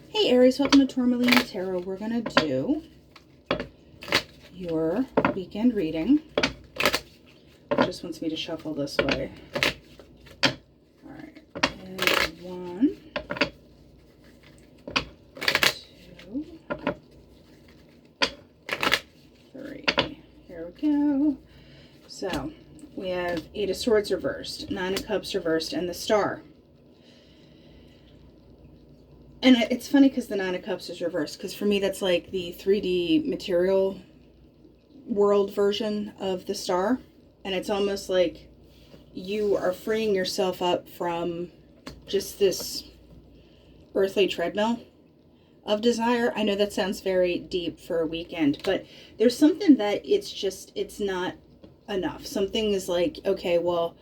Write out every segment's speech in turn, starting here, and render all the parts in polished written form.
Hey Aries, welcome to Tourmaline Tarot. We're going to do your weekend reading. It just wants me to shuffle this way. Alright, and 1, 2, 3. Here we go. So, we have 8 of Swords reversed, 9 of Cups reversed, and the Star. And it's funny because the 9 of Cups is reversed, because for me that's like the 3D material world version of the Star. And it's almost like you are freeing yourself up from just this earthly treadmill of desire. I know that sounds very deep for a weekend, but there's something that it's not enough. Something is like, okay, well,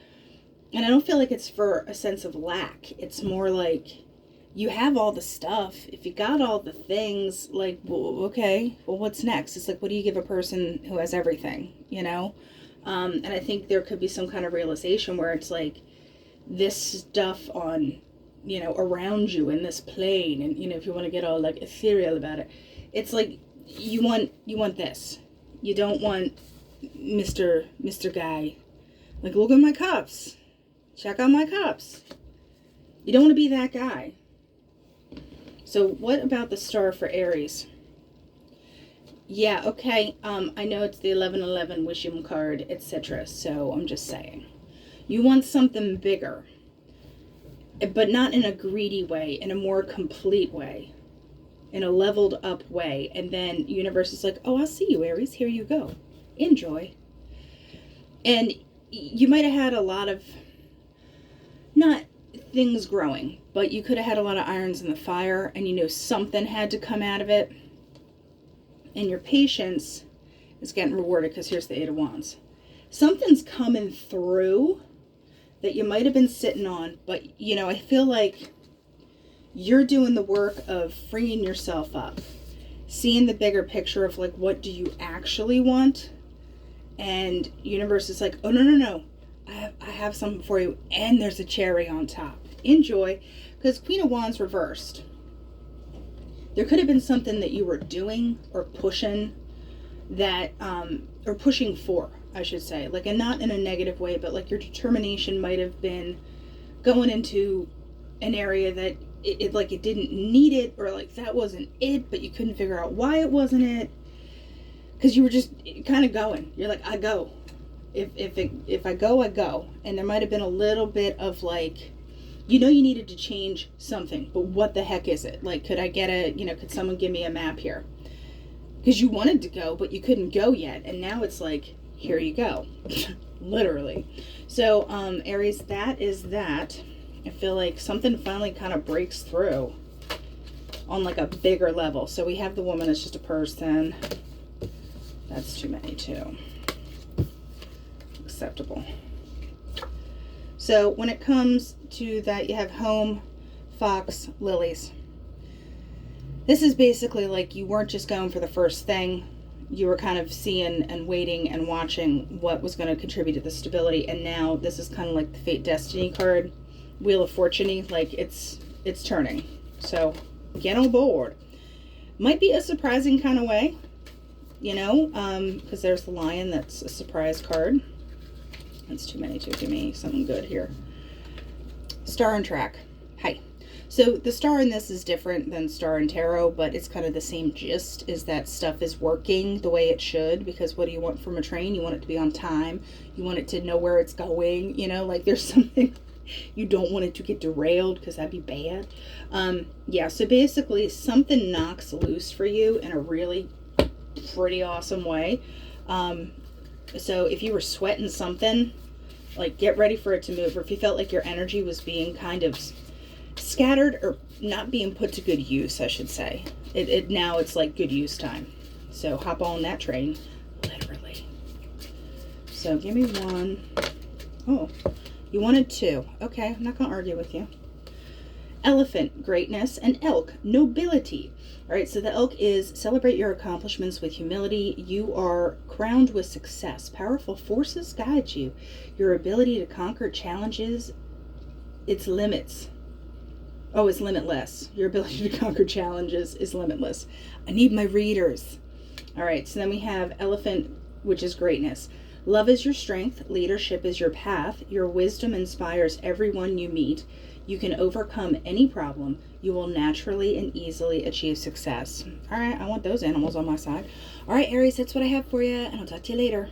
and I don't feel like it's for a sense of lack. It's more like, you have all the stuff. If you got all the things, like, well, okay, well, what's next? It's like, what do you give a person who has everything, you know? And I think there could be some kind of realization where it's like, this stuff on, you know, around you in this plane, and, you know, if you want to get all, like, ethereal about it, it's like, you want this. You don't want Mr. Guy. Like, look at my cups. Check out my cups. You don't want to be that guy. So what about the Star for Aries? Yeah, okay. I know it's the 1111 Wisdom card, etc. So I'm just saying. You want something bigger. But not in a greedy way. In a more complete way. In a leveled up way. And then universe is like, oh, I'll see you, Aries. Here you go. Enjoy. And you might have had a lot of... not things growing, but you could have had a lot of irons in the fire, and you know something had to come out of it, and your patience is getting rewarded, because here's the 8 of Wands. Something's coming through that you might have been sitting on, but you know, I feel like you're doing the work of freeing yourself up, seeing the bigger picture of like, what do you actually want? And universe is like, oh no, I have something for you, and there's a cherry on top. Enjoy. Because Queen of Wands reversed. There could have been something that you were doing or pushing that, or pushing for, I should say. Like, and not in a negative way, but like your determination might have been going into an area that it like it didn't need it, or like that wasn't it, but you couldn't figure out why it wasn't it. Because you were just kind of going. You're like, I go. If I go, I go. And there might have been a little bit of like, you know, you needed to change something, but what the heck is it? Like, could I get could someone give me a map here? Because you wanted to go, but you couldn't go yet. And now it's like, here you go. Literally. So, Aries, that is that. I feel like something finally kind of breaks through on like a bigger level. So we have the woman as just a person. That's too many too. Acceptable. So when it comes to that, you have home, fox, lilies. This is basically like you weren't just going for the first thing. You were kind of seeing and waiting and watching what was going to contribute to the stability. And now this is kind of like the Fate Destiny card, Wheel of Fortune. Like it's turning. So get on board. Might be a surprising kind of way, you know, because there's the Lion. That's a surprise card. That's too many too. Give me something good here. Star and Track. Hi. So the star in this is different than star in tarot, but it's kind of the same gist, is that stuff is working the way it should. Because what do you want from a train? You want it to be on time. You want it to know where it's going. You know, like there's something, you don't want it to get derailed, because that'd be bad. Yeah, so basically something knocks loose for you in a really pretty awesome way. So if you were sweating something, like get ready for it to move. Or if you felt like your energy was being kind of scattered or not being put to good use, I should say. Now it's like good use time. So hop on that train, literally. So give me 1. Oh, you wanted 2. Okay, I'm not going to argue with you. Elephant, greatness, and elk, nobility. All right, so the elk is celebrate your accomplishments with humility. You are crowned with success. Powerful forces guide you. Your ability to conquer challenges, its limits. Oh, is limitless. Your ability to conquer challenges is limitless. I need my readers. All right, so then we have Elephant, which is greatness. Love is your strength. Leadership is your path. Your wisdom inspires everyone you meet. You can overcome any problem. You will naturally and easily achieve success. All right, I want those animals on my side. All right, Aries, that's what I have for you, and I'll talk to you later.